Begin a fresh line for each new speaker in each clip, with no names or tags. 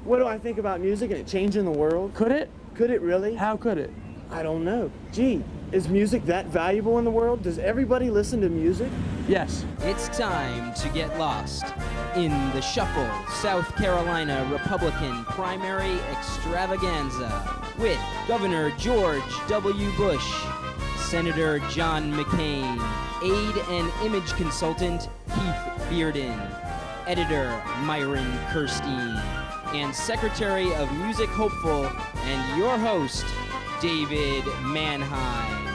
What do I think about music and it changing the world?
Could it?
Could it really?
How could it?
I don't know. Gee, is music that valuable in the world? Does everybody listen to music?
Yes.
It's time to get lost in the Shuffle South Carolina Republican primary extravaganza with Governor George W. Bush, Senator John McCain, aide and image consultant Keith Bearden, editor Myron Kirstein, and Secretary of Music hopeful and your host, David Mannheim.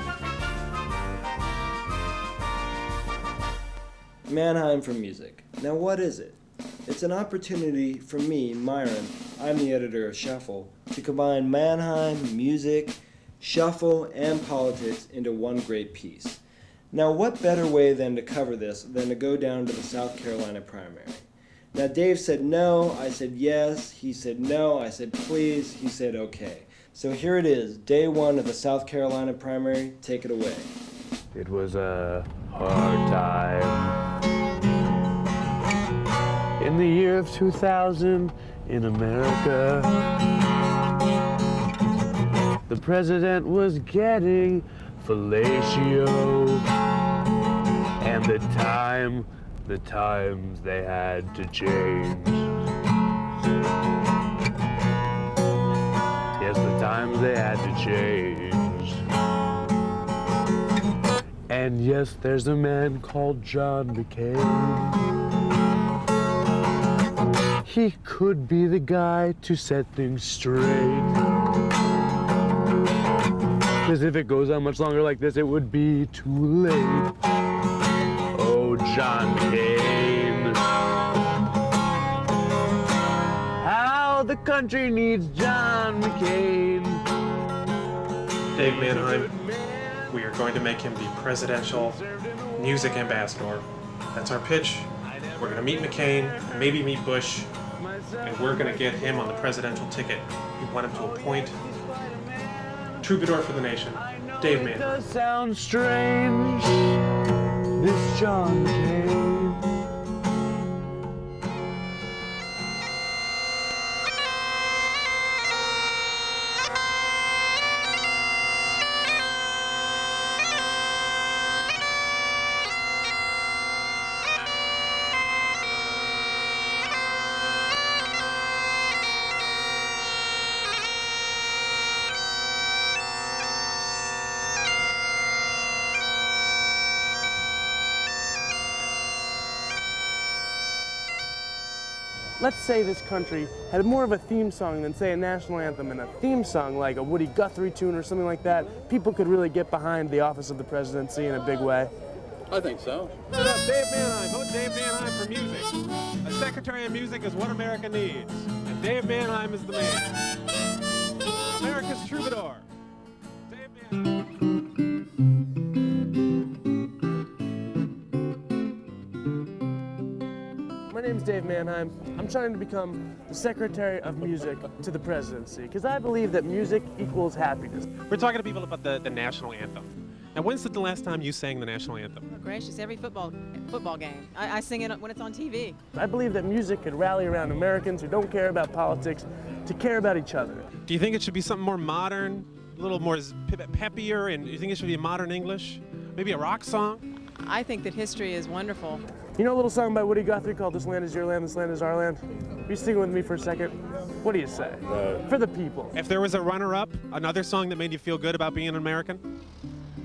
Mannheim for music. Now what is it? It's an opportunity for me, Myron, I'm the editor of Shuffle, to combine Mannheim, music, shuffle, and politics into one great piece. Now what better way than to cover this than to go down to the South Carolina primary? Now Dave said no, I said yes, he said no, I said please, he said okay. So here it is, day one of the South Carolina primary, take it away.
It was a hard time in the year of 2000 in America. The president was getting fellatio, and the times they had to change. Yes, the times they had to change. And yes, there's a man called John McCain. He could be the guy to set things straight. Because if it goes on much longer like this, it would be too late. Oh, John McCain. How the country needs John McCain.
Dave Mannheim, we are going to make him the presidential music ambassador. That's our pitch. We're going to meet McCain, maybe meet Bush, and we're going to get him on the presidential ticket. We want him to appoint troubadour for the nation, Dave Mannheim.
It does sound strange, this John McCain.
Let's say this country had more of a theme song than, say, a national anthem, and a theme song like a Woody Guthrie tune or something like that. People could really get behind the office of the presidency in a big way.
I think so.
Dave Mannheim, vote Dave Mannheim for music. A secretary of music is what America needs, and Dave Mannheim is the man. America's troubadour. Dave Mannheim.
My name's Dave Mannheim. I'm trying to become the Secretary of Music to the presidency, because I believe that music equals happiness.
We're talking to people about the national anthem. Now, when's the last time you sang the national anthem?
Oh, gracious, every football game. I sing it when it's on TV.
I believe that music could rally around Americans who don't care about politics to care about each other.
Do you think it should be something more modern, a little more peppier, and do you think it should be modern English? Maybe a rock song?
I think that history is wonderful.
You know a little song by Woody Guthrie called This Land Is Your Land, This Land Is Our Land? Will you sing with me for a second? What do you say? For the people.
If there was a runner-up, another song that made you feel good about being an American?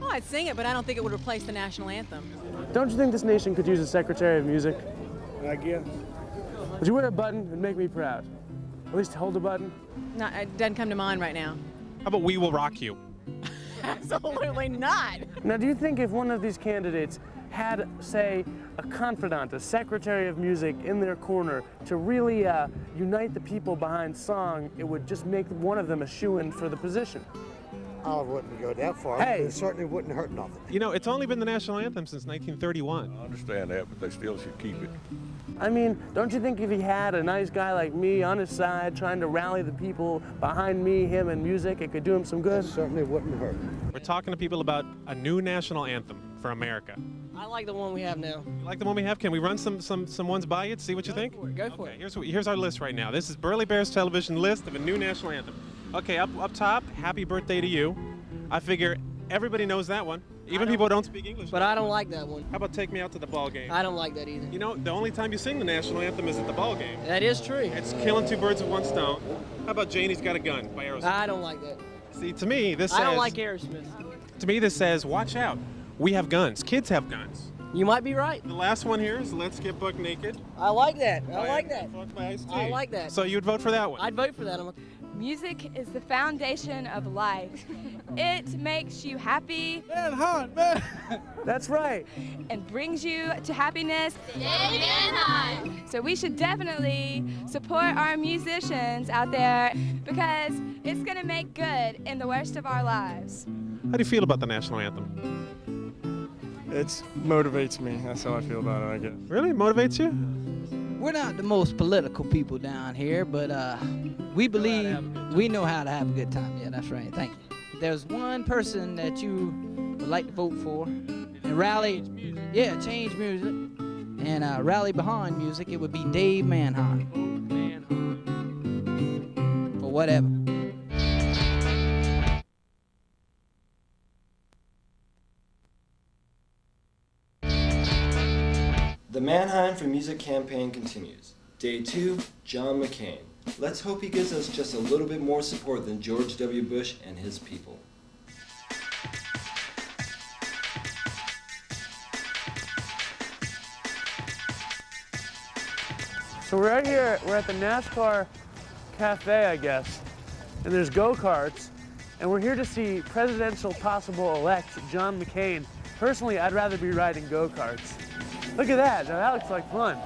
Oh, I'd sing it, but I don't think it would replace the national anthem.
Don't you think this nation could use a Secretary of Music?
I guess.
Would you wear a button and make me proud? At least hold a button?
No, it doesn't come to mind right now.
How about We Will Rock You?
Absolutely not.
Now, do you think if one of these candidates had, say, a confidant, a secretary of music in their corner to really unite the people behind song, it would just make one of them a shoo-in for the position?
I wouldn't go that far.
Hey.
It certainly wouldn't hurt nothing.
You know, it's only been the national anthem since 1931.
I understand that, but they still should keep it.
I mean, don't you think if he had a nice guy like me on his side trying to rally the people behind me, him, and music, it could do him some good?
It certainly wouldn't hurt.
We're talking to people about a new national anthem. for America?
I like the one we have now.
You like the one we have? Can we run some ones by you to see what you think?
Go for
Okay, here's our list right now. This is Burley Bear's television list of a new national anthem. Okay, up top, Happy Birthday to You. I figure everybody knows that one. Even people who don't speak English.
But I don't like that one.
How about Take Me Out to the Ball Game?
I don't like that either.
You know, the only time you sing the national anthem is at the ball game.
That is true.
It's killing two birds with one stone. How about Janie's Got a Gun by Aerosmith?
I don't like that.
See, to me, this says...
I don't like Aerosmith.
To me, this says, watch out. We have guns. Kids have guns.
You might be right.
The last one here is Let's Get Buck Naked.
I like that. I like that.
By Ice-T.
I like that.
So you'd vote for that one?
I'd vote for that.
Music is the foundation of life. It makes you happy.
Man. That's right.
And brings you to happiness. So we should definitely support our musicians out there because it's gonna make good in the worst of our lives.
How do you feel about the national anthem?
It motivates me. That's how I feel about it, I guess.
Really? It motivates you?
We're not the most political people down here, but we believe we know how to have a good time. Yeah, that's right. Thank you. If there's one person that you would like to vote for and rally, change music, and rally behind music, it would be Dave Manheim. For whatever.
The Mannheim for Music campaign continues. Day 2, John McCain. Let's hope he gives us just a little bit more support than George W. Bush and his people.
So we're right here, we're at the NASCAR Cafe, I guess, and there's go-karts, and we're here to see presidential possible-elect John McCain. Personally, I'd rather be riding go-karts. Look at that, now that looks like fun.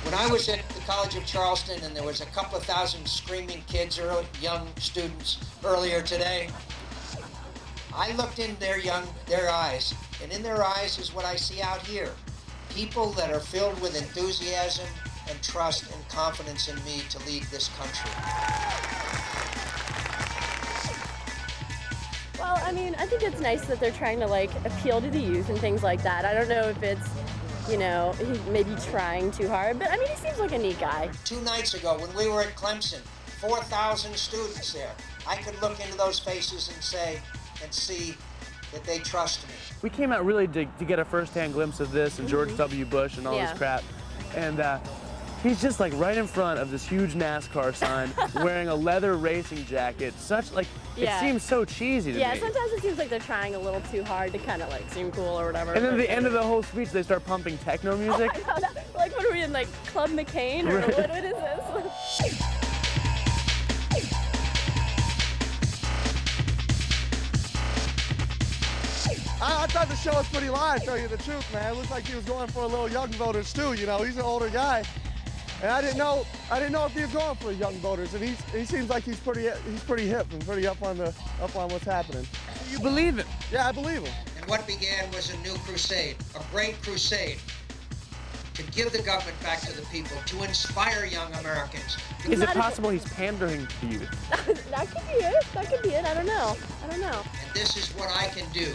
When I was at the College of Charleston and there was a couple of thousand screaming kids, young students earlier today, I looked in their eyes, and in their eyes is what I see out here. People that are filled with enthusiasm and trust and confidence in me to lead this country.
Well, I mean, I think it's nice that they're trying to appeal to the youth and things like that. I don't know if it's, he may be trying too hard, but I mean, he seems like a neat guy.
2 nights ago when we were at Clemson, 4,000 students there. I could look into those faces and see that they trust me.
We came out really to get a first-hand glimpse of this and George W. Bush and all this crap. And he's just right in front of this huge NASCAR sign wearing a leather racing jacket. It seems so cheesy to me.
Yeah, sometimes it seems like they're trying a little too hard to kind of seem cool or whatever.
And then at the end of the whole speech, they start pumping techno music.
Oh my God, what are we in, Club McCain or what is this?
I thought the show was pretty live, to tell you the truth, man. It looked like he was going for a little young voters too. He's an older guy, and I didn't know if he was going for young voters. And he seems like he's pretty hip and pretty up on what's happening.
You believe him?
Yeah, I believe him.
And what began was a new crusade, a great crusade, to give the government back to the people, to inspire young Americans.
Is it possible he's pandering to you?
That could be it. That could be it. I don't know.
And this is what I can do.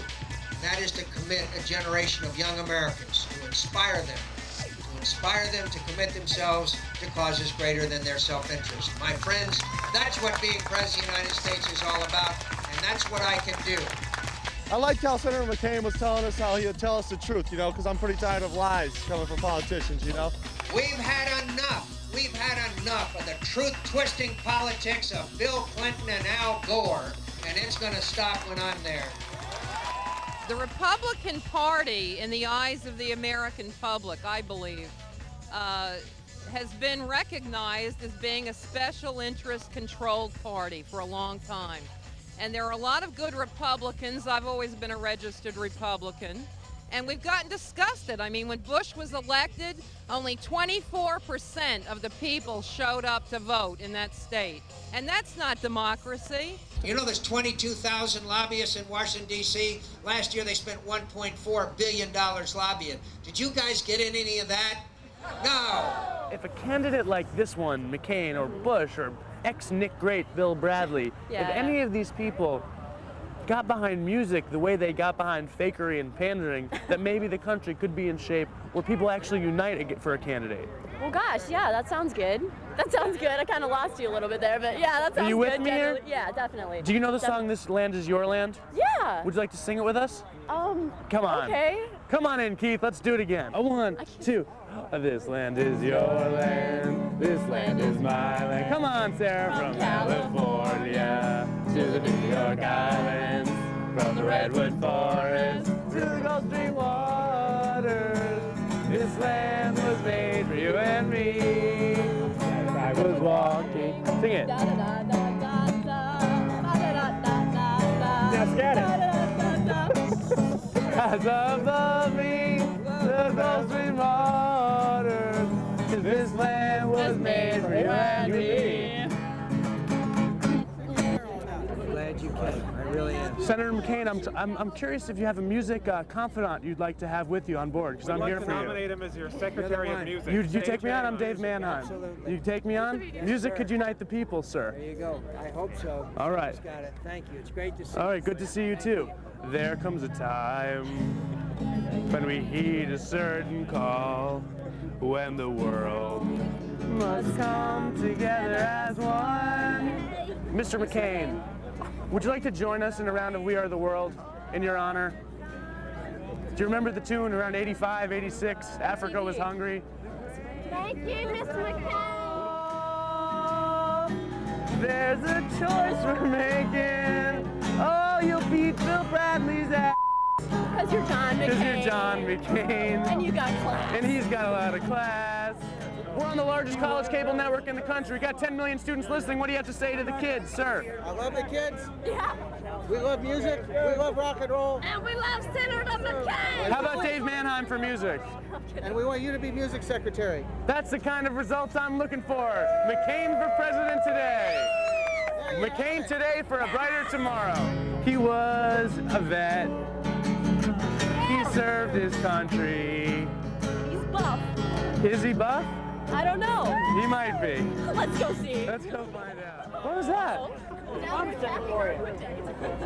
That is to commit a generation of young Americans, to inspire them to commit themselves to causes greater than their self-interest. My friends, that's what being President of the United States is all about, and that's what I can do.
I liked how Senator McCain was telling us how he would tell us the truth, because I'm pretty tired of lies coming from politicians,
We've had enough. We've had enough of the truth-twisting politics of Bill Clinton and Al Gore, and it's going to stop when I'm there.
The Republican Party, in the eyes of the American public, I believe, has been recognized as being a special interest controlled party for a long time. And there are a lot of good Republicans. I've always been a registered Republican. And we've gotten disgusted. I mean, when Bush was elected, only 24% of the people showed up to vote in that state. And that's not democracy.
You know there's 22,000 lobbyists in Washington, D.C. Last year they spent $1.4 billion lobbying. Did you guys get in any of that? No.
If a candidate like this one, McCain or Bush or ex-Nick Great Bill Bradley, if any of these people got behind music the way they got behind fakery and pandering, that maybe the country could be in shape where people actually unite for a candidate.
Well, gosh, yeah, that sounds good. That sounds good. I kind of lost you a little bit there, but yeah, that sounds good.
Are you with me here?
Yeah, definitely.
Do you know the song "This Land Is Your Land"?
Yeah.
Would you like to sing it with us?
Come
on.
Okay.
Come on in, Keith. Let's do it again. A 1, 2. This land is your land. This land is my land. Come on, Sarah. From California to the New York Islands, from the Redwood Forest to the Gulf Stream waters. This land was made for you and me. As I was walking. Sing it. Now scat it. As above me, the Gulf Stream waters. This land was made for you and me.
Glad you came. I really am.
Senator McCain, I'm curious if you have a music confidant you'd like to have with you on board, because I'm here for you.
I'd like to nominate him as your Secretary of Music.
You take me on? I'm Dave Manheim.
Absolutely.
You take me on?
Yes,
Music
sir.
could unite the people, sir.
There you go. I hope so.
All right.
Just got it. Thank you. It's great to see you.
All right, good to see you too. There comes a time when we heed a certain call, when the world must come together as one. Mr. McCain, would you like to join us in a round of We Are the World in your honor? Do you remember the tune around 85, 86, Africa Was Hungry?
Thank you, Mr. McCain.
There's a choice we're making. Oh, you'll beat Bill Bradley's ass.
Because you're John McCain.
Because you're John McCain.
And you got class.
And he's got a lot of class. We're on the largest college cable network in the country. We got 10 million students listening. What do you have to say to the kids, sir?
I love the kids.
Yeah.
We love music. We love rock and roll.
And we love Senator McCain.
How about Dave Manheim for music?
And we want you to be music secretary.
That's the kind of results I'm looking for. McCain for president today. McCain today for a brighter tomorrow. He was a vet. He served his country.
He's buff.
Is he buff?
I don't know.
He might be.
Let's go see.
Let's go find out. What was that?
I'm for it.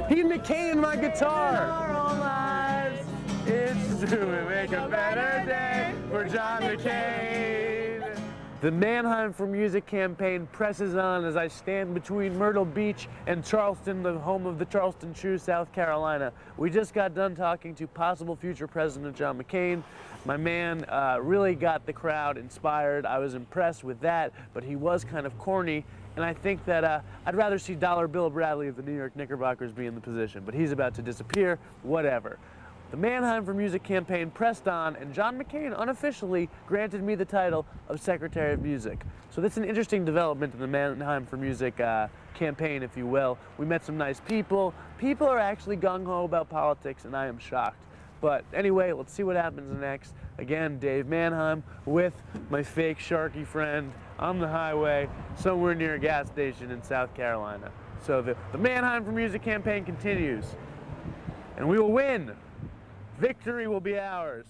He McCain my guitar. Our own lives, it's true. We make a better day for John McCain. The Manheim for Music campaign presses on as I stand between Myrtle Beach and Charleston, the home of the Charleston Chew, South Carolina. We just got done talking to possible future President John McCain. My man really got the crowd inspired. I was impressed with that, but he was kind of corny. And I think that I'd rather see Dollar Bill Bradley of the New York Knickerbockers be in the position, but he's about to disappear, whatever. The Manheim for Music campaign pressed on, and John McCain unofficially granted me the title of Secretary of Music. So that's an interesting development in the Manheim for Music campaign, if you will. We met some nice people. People are actually gung-ho about politics, and I am shocked. But anyway, let's see what happens next. Again, Dave Manheim with my fake Sharky friend on the highway somewhere near a gas station in South Carolina. So the Manheim for Music campaign continues, and we will win. Victory will be ours.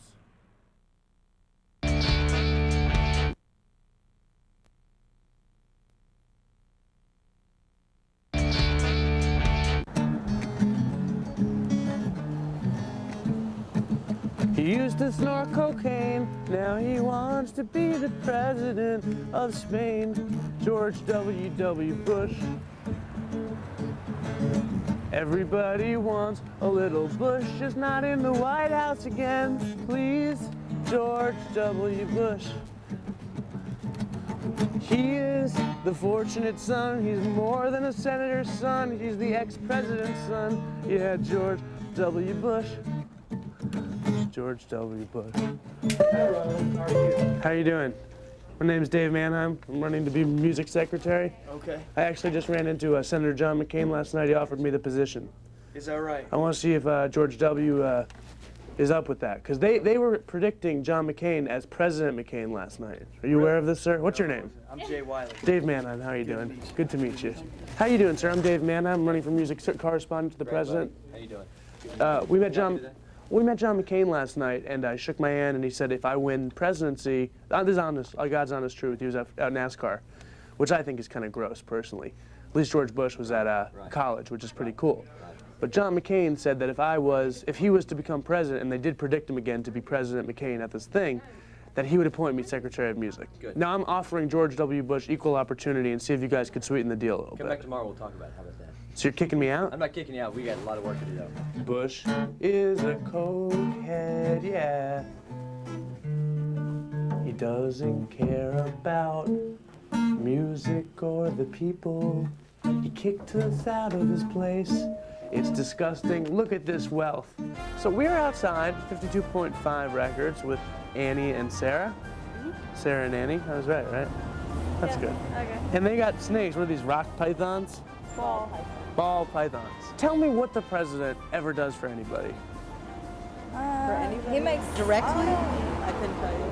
He used to snort cocaine, now he wants to be the president of Spain. George W. Bush. Everybody wants a little Bush, just not in the White House again. Please, George W. Bush. He is the fortunate son, he's more than a senator's son, he's the ex-president's son. Yeah, George W. Bush. George W. Bush.
Hello, how are you?
How you doing? My name's Dave Manheim. I'm running to be music secretary.
Okay.
I actually just ran into Senator John McCain last night. He offered me the position.
Is that right?
I want to see if George W. is up with that, because they were predicting John McCain as President McCain last night. Are you aware of this, sir? What's your name?
I'm Jay Wiley.
Dave Manheim, how are you doing? Good to meet you. How you doing, sir? I'm Dave Manheim, I'm running for music correspondent to the president.
How you doing?
We met John McCain last night, and I shook my hand, and he said if I win presidency, this is honest, God's honest truth, he was out NASCAR, which I think is kind of gross, personally. At least George Bush was at college, which is pretty cool. But John McCain said that if he was to become president, and they did predict him again to be President McCain at this thing, that he would appoint me Secretary of Music.
Good.
Now I'm offering George W. Bush equal opportunity and see if you guys could sweeten the deal a little bit.
Come back tomorrow, we'll talk about it. How about that?
So you're kicking me out?
I'm not kicking you out. We got a lot of work to do, though.
Bush is a cokehead, yeah. He doesn't care about music or the people. He kicked us out of his place. It's disgusting. Look at this wealth. So we're outside 52.5 Records with Annie and Sarah. Sarah and Annie. I was right? That's good.
Okay.
And they got snakes. What are these, rock pythons? Ball pythons. Tell me what the president ever does for anybody.
He makes
Directly? I couldn't tell you.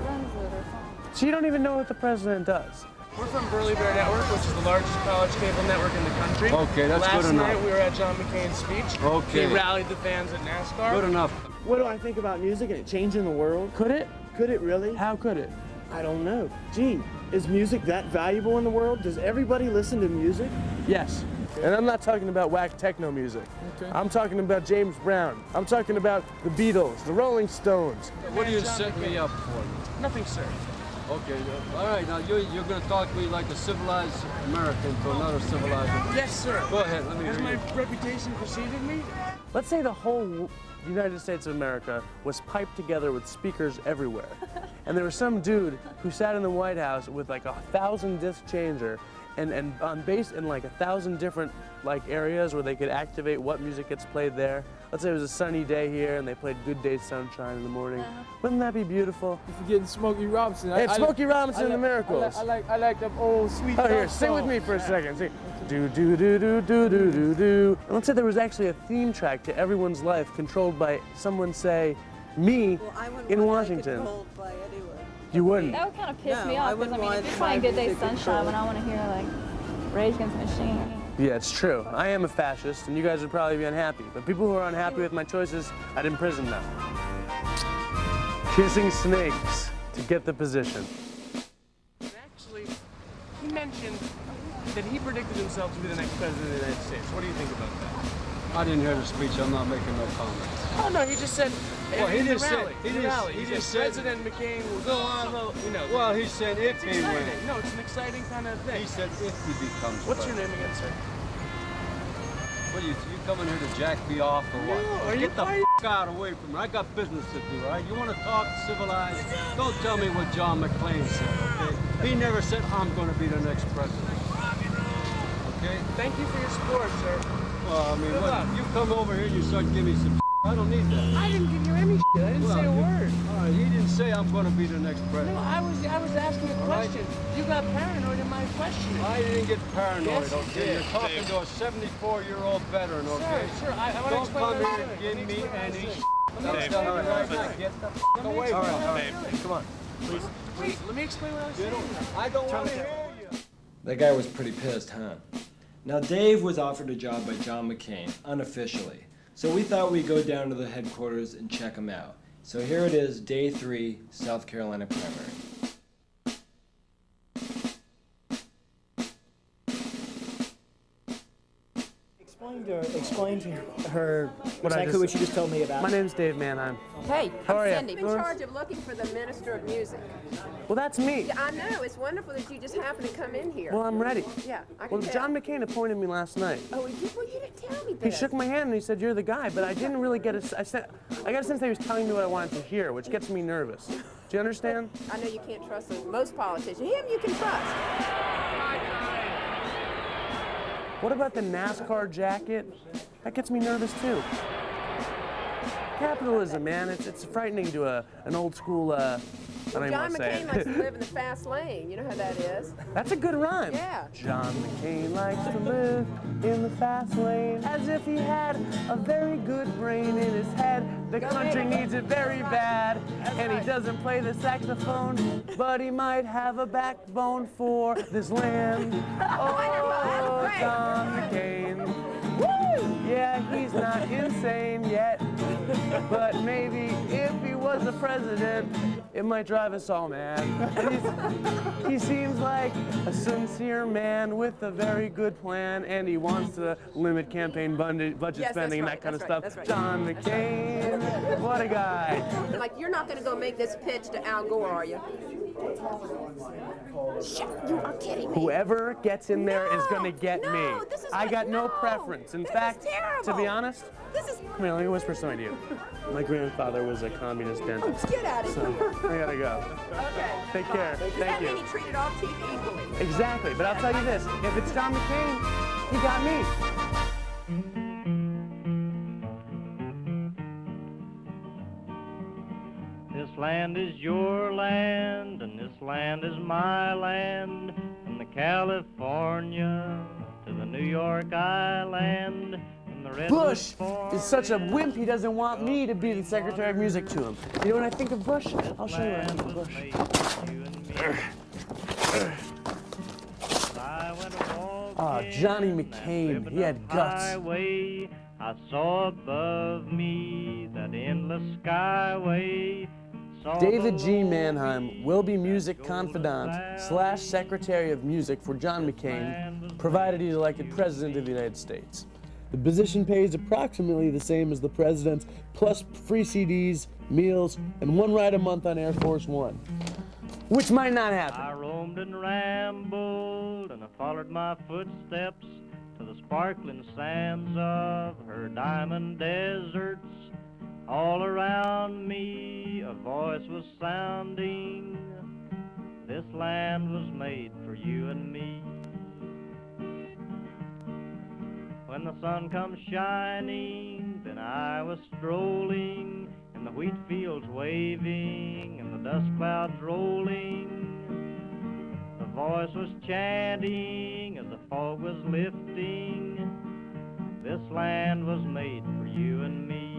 So you don't even know what the president does.
We're from Burley Bear Network, which is the largest college cable network in the country.
Okay, that's good enough.
Last night we were at John McCain's speech.
Okay.
He rallied the fans at NASCAR.
Good enough.
What do I think about music and it changing the world?
Could it?
Could it really?
How could it?
I don't know. Gee, is music that valuable in the world? Does everybody listen to music?
Yes. And I'm not talking about whack techno music.
Okay.
I'm talking about James Brown. I'm talking about the Beatles, the Rolling Stones.
What are you setting me up for?
Nothing, sir.
Okay, all right, now you're going to talk to me like a civilized American to another civilized American.
Yes, sir.
Go ahead, let me
Has
hear
my
you.
reputation preceded me? Let's say the whole United States of America was piped together with speakers everywhere. And there was some dude who sat in the White House with like 1,000 disc changer and on base in like 1,000 different like areas where they could activate what music gets played there. Let's say it was a sunny day here and they played Good Day Sunshine in the morning. Wouldn't that be beautiful?
You're forgetting Smokey Robinson.
It's Smokey Robinson and the Miracles.
I like them old sweet.
Oh, here,
love
sing with me
songs.
for a second. Sing. Do do do do do do do do. And let's say there was actually a theme track to everyone's life controlled by someone, say, me in Washington. You wouldn't.
That would kind of piss
No,
me
I
off because
wouldn't
I mean,
want
if you're playing
my
Good Day
music
Sunshine when
controlled.
I want to hear like Rage Against the Machine.
Yeah, it's true. I am a fascist, and you guys would probably be unhappy. But people who are unhappy with my choices, I'd imprison them. Kissing snakes to get the position.
Actually, he mentioned that he predicted himself to be the next president of the United States. What do you think about that?
I didn't hear the speech. I'm not making no comment.
Oh no, he just said.
Well, he
in the
just said-
rally.
he
in the
just-
rally.
he
He
just
said
said-
President McCain will go on. You know.
Well, he said if
it's
he
exciting.
wins.
No, it's an exciting kind of thing.
He said if he becomes
What's your
president.
name again, sir?
What are you coming here to jack me off or what?
No, are you-
Get the
are you-
out away from me. I got business to do, all right? You want to talk civilized? Don't tell me what John McCain said, okay? He never said I'm going to be the next president. Okay?
Thank you for your support, sir.
Well, I mean,
Good luck.
you come over here and you start giving me some I don't need that.
I didn't give you any shit. I didn't say a word.
All right, he didn't say I'm going to be the next president.
No, I was asking a
All right.
question. You got paranoid in my questioning.
I didn't get paranoid,
Yes, you
okay?
did.
You're talking to a 74-year-old veteran, okay?
Sir, I want to
Don't
explain
come
what
here
I'm
and
doing.
give me any
Dave,
I'm telling you right now, get the away from me.
Come on, please.
Wait, let me explain what I was saying.
I don't want to hear you.
That guy was pretty pissed, huh? Now, Dave was offered a job by John McCain, unofficially. So we thought we'd go down to the headquarters and check him out. So here it is, day 3, South Carolina primary.
Explain to her
What I
exactly
just-
what you just told me about.
My name's Dave Manheim.
Hey,
How are
I'm
ya?
Cindy. I'm in charge of looking for the Minister of Music.
Well, that's me.
Yeah, I know. It's wonderful that you just happened to come in here.
Well, I'm ready.
Yeah, I can
Well,
tell.
John McCain appointed me last night.
Oh, you didn't tell me
He
this.
shook my hand and he said, "You're the guy," but I didn't really get a. I got a sense that he was telling me what I wanted to hear, which gets me nervous. Do you understand?
I know you can't trust most politicians. Him you can trust.
What about the NASCAR jacket? That gets me nervous too. Capitalism, man. It's frightening to an old school don't even
John
want to say
McCain
it.
likes to live in the fast lane. You know how that is.
That's a good rhyme.
Yeah.
John McCain likes to live in the fast lane as if he had a very good brain in his head. The country needs it very bad, and he doesn't play the saxophone, but he might have a backbone for this land. Oh, John McCain. Woo! Yeah, he's not insane yet, but maybe if he was the president, it might drive us all mad. And he seems like a sincere man with a very good plan, and he wants to limit campaign budget spending and that kind of stuff.
That's right.
John McCain, what a guy.
Like, you're not going to go make this pitch to Al Gore, are you? Shit, you are kidding me.
Whoever gets in there is going to get me.
This is
I got no preference. In fact, to be honest,
this is.
Come here, let me whisper something to you. My grandfather was a communist dentist.
Get out of here.
So I gotta go.
Okay.
Take care.
Does
Thank
that
you.
mean he treated all teeth equally?
Exactly, but I'll tell you this: if it's John McCain, he got me.
This land is your land, and this land is my land. From the California to the New York Island. From the Redwood
Bush is such a wimp, he doesn't want me to be the Secretary of Music to him. You know when I think of Bush? I'll show you what I think of Bush. Johnny McCain, he had guts.
Highway, I saw above me that endless skyway.
David G. Mannheim will be music confidant / Secretary of Music for John McCain, provided he's elected President of the United States. The position pays approximately the same as the President's, plus free CDs, meals, and one ride a month on Air Force One. Which might not happen.
I roamed and rambled, and I followed my footsteps to the sparkling sands of her diamond deserts. All around me a voice was sounding, this land was made for you and me. When the sun comes shining, then I was strolling in the wheat fields waving and the dust clouds rolling. The voice was chanting as the fog was lifting, this land was made for you and me.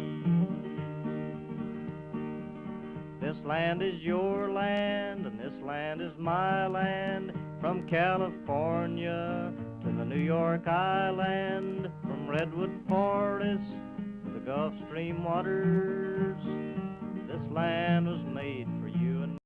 This land is your land, and this land is my land. From California to the New York Island, from Redwood Forest to the Gulf Stream waters, this land was made for